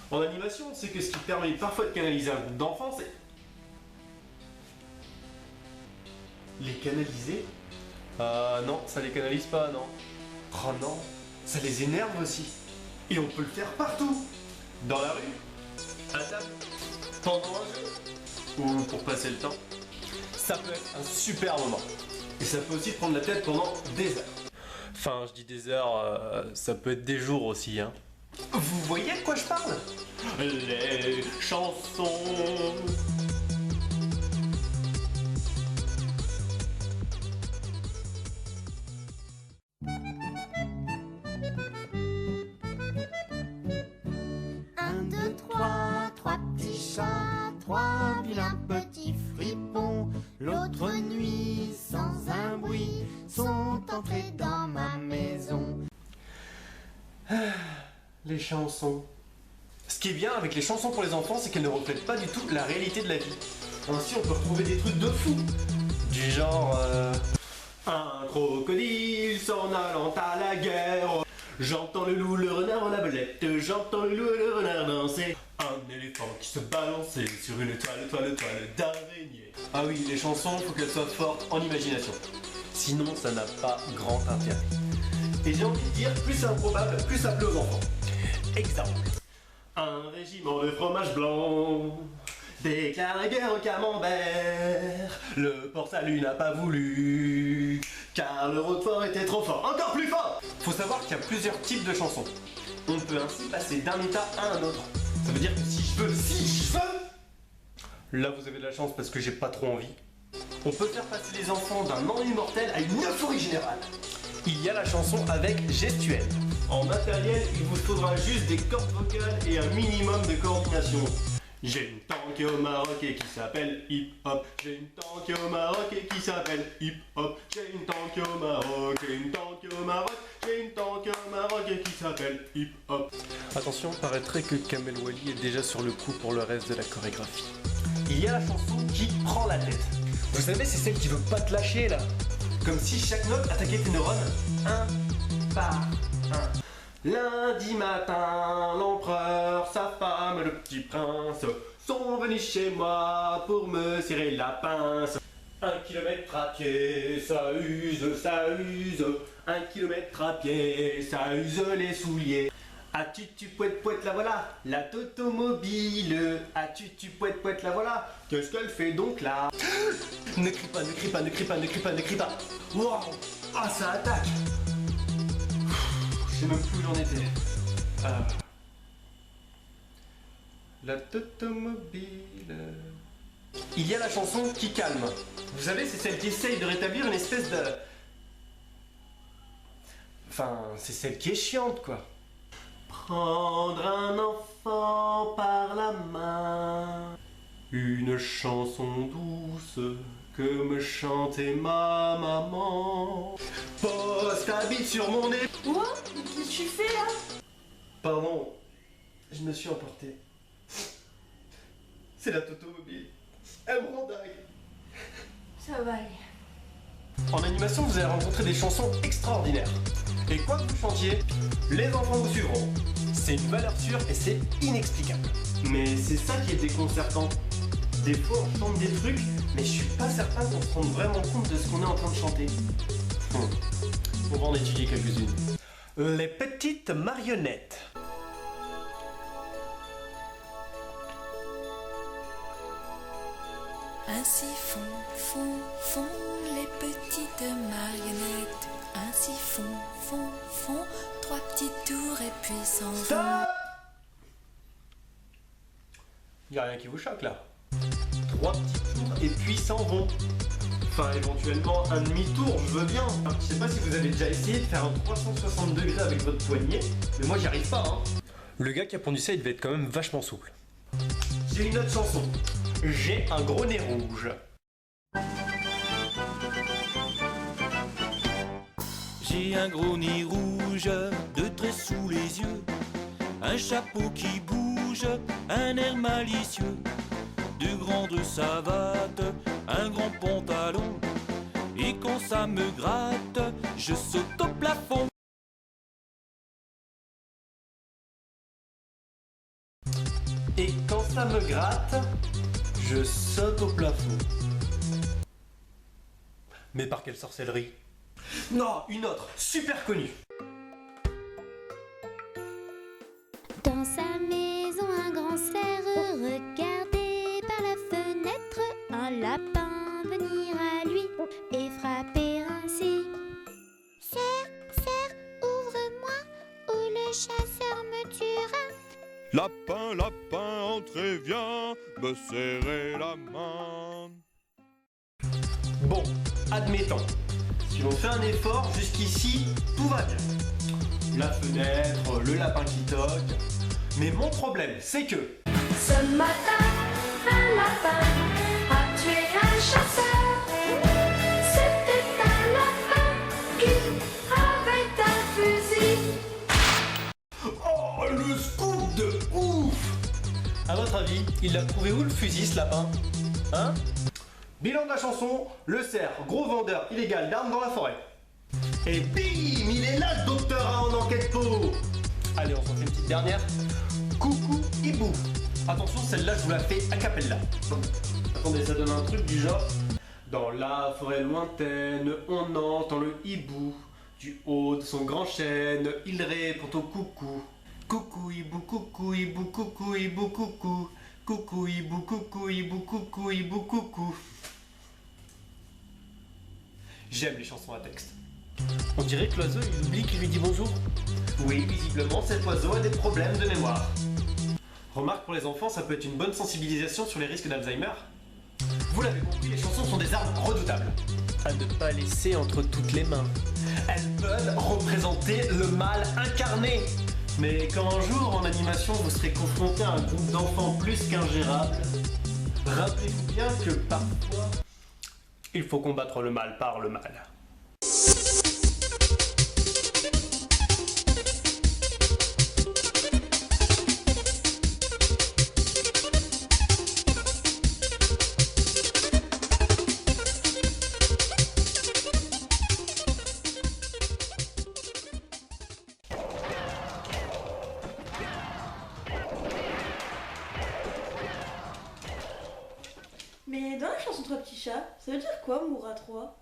En animation, c'est que ce qui permet parfois de canaliser un groupe d'enfants, c'est... Les canaliser? Non, ça les canalise pas, non. Oh non, ça les énerve aussi. Et on peut le faire partout. Dans la rue, à table, pendant un jeu, ou pour passer le temps. Ça peut être un super moment. Et ça peut aussi prendre la tête pendant des heures. Enfin, je dis des heures, ça peut être des jours aussi, hein. Vous voyez de quoi je parle? Les chansons. Un, deux, trois petits chats, trois vilains petits fripons. L'autre nuit, sans un bruit, sont entrés dans ma maison. Les chansons. Ce qui est bien avec les chansons pour les enfants, c'est qu'elles ne reflètent pas du tout la réalité de la vie. Ainsi, on peut retrouver des trucs de fou. Du genre... Un crocodile s'en allant à la guerre. J'entends le loup, le renard, la belette. J'entends le loup et le renard danser. Un éléphant qui se balançait sur une toile d'araignée. Ah oui, les chansons, faut qu'elles soient fortes en imagination. Sinon, ça n'a pas grand intérêt. Et j'ai envie de dire, plus c'est improbable, plus ça plaît aux enfants. Exemple. Un régiment de fromage blanc déclare la guerre au camembert. Le port-salut n'a pas voulu, car le roquefort était trop fort. Encore plus fort! Faut savoir qu'il y a plusieurs types de chansons. On peut ainsi passer d'un état à un autre. Ça veut dire que si je veux... Là, vous avez de la chance parce que j'ai pas trop envie. On peut faire passer les enfants d'un ennui mortel à une euphorie générale. Il y a la chanson avec gestuelle. En matériel, il vous faudra juste des cordes vocales et un minimum de coordination. J'ai une tank au Maroc et qui s'appelle Hip Hop. J'ai une tank au Maroc et qui s'appelle Hip Hop. J'ai une tank au Maroc, j'ai une tank au Maroc, j'ai une tank au Maroc et qui s'appelle Hip Hop. Attention, paraîtrait que Kamel Wally est déjà sur le coup pour le reste de la chorégraphie. Il y a la chanson qui prend la tête. Vous savez, c'est celle qui veut pas te lâcher là. Comme si chaque note attaquait tes neurones, un par un. Lundi matin, l'empereur, sa femme, le petit prince sont venus chez moi pour me serrer la pince. 1 kilomètre à pied, ça use, ça use. 1 kilomètre à pied, ça use les souliers. Tu poète poète la voilà, la automobile. Tu poète poète la voilà, qu'est-ce qu'elle fait donc là? Ne crie pas, ne crie pas, ne crie pas, ne crie pas, ne crie pas. Wow, ah ça attaque. Je sais même plus où j'en étais. La automobile. Il y a la chanson qui calme. Vous savez, c'est celle qui essaye de rétablir une espèce de... Enfin, c'est celle qui est chiante, quoi. Prendre un enfant par la main, une chanson douce que me chantait ma maman. Pose ta bite sur mon nez. Quoi? Qu'est-ce que tu fais là? Pardon, je me suis emporté. C'est la automobile. Elle me rend dingue. Ça va aller. En animation, vous allez rencontrer des chansons extraordinaires. Et quoi que vous chantiez, les enfants vous suivront. C'est une valeur sûre et c'est inexplicable. Mais c'est ça qui est déconcertant. Des fois, on chante des trucs, mais je suis pas certain qu'on se rende vraiment compte de ce qu'on est en train de chanter. On va en étudier quelques-unes. Les petites marionnettes. Ainsi font les petites marionnettes. Ainsi font, trois petits tours et puis s'en vont. Stop! Y a rien qui vous choque là. 3 petits tours et puis s'en vont. Enfin, éventuellement un demi-tour, je veux bien. Je sais pas si vous avez déjà essayé de faire un 360 degrés avec votre poignet, mais moi j'y arrive pas, hein. Le gars qui a pondu ça, il devait être quand même vachement souple. J'ai une autre chanson. J'ai un gros nez rouge. J'ai un gros nez rouge, deux traits sous les yeux, un chapeau qui bouge, un air malicieux, de grandes savates, un grand pantalon, et quand ça me gratte, je saute au plafond. ça me gratte, je saute au plafond. Mais par quelle sorcellerie? Non, une autre, super connue. Dans sa maison, un grand cerf regardait par la fenêtre un lapin venir à lui et frapper ainsi. Cerf, cerf, ouvre-moi ou le chasseur me tuera. Lapin, lapin, entrez, viens me serrer la main. Bon, admettons. Si on fait un effort, jusqu'ici, tout va bien. La fenêtre, le lapin qui toque. Mais mon problème, c'est que... Ce matin, un lapin a tué un chasseur. C'était un lapin qui avait un fusil. Oh, le scoop de ouf! À votre avis, il l'a trouvé où le fusil, ce lapin? Hein? Bilan de la chanson, le cerf, gros vendeur illégal d'armes dans la forêt. Et bim, il est là, le docteur A en enquête peau. Allez, on s'en fait une petite dernière. Coucou, hibou. Attention, celle-là, je vous la fais a cappella. Attendez, ça donne un truc du genre. Dans la forêt lointaine, on entend le hibou. Du haut de son grand chêne, il répond au coucou. Coucou, hibou, coucou, hibou, coucou, hibou, coucou. Coucou, hibou, coucou, hibou, coucou, hibou, coucou. J'aime les chansons à texte. On dirait que l'oiseau, il oublie qu'il lui dit bonjour. Oui, visiblement, cet oiseau a des problèmes de mémoire. Remarque, pour les enfants, ça peut être une bonne sensibilisation sur les risques d'Alzheimer. Vous l'avez compris, les chansons sont des armes redoutables. À ne pas laisser entre toutes les mains. Elles peuvent représenter le mal incarné. Mais quand un jour, en animation, vous serez confronté à un groupe d'enfants plus qu'ingérable, rappelez-vous bien que parfois, il faut combattre le mal par le mal. Mais dans la chanson Trois petits chats, ça veut dire quoi, Moura 3?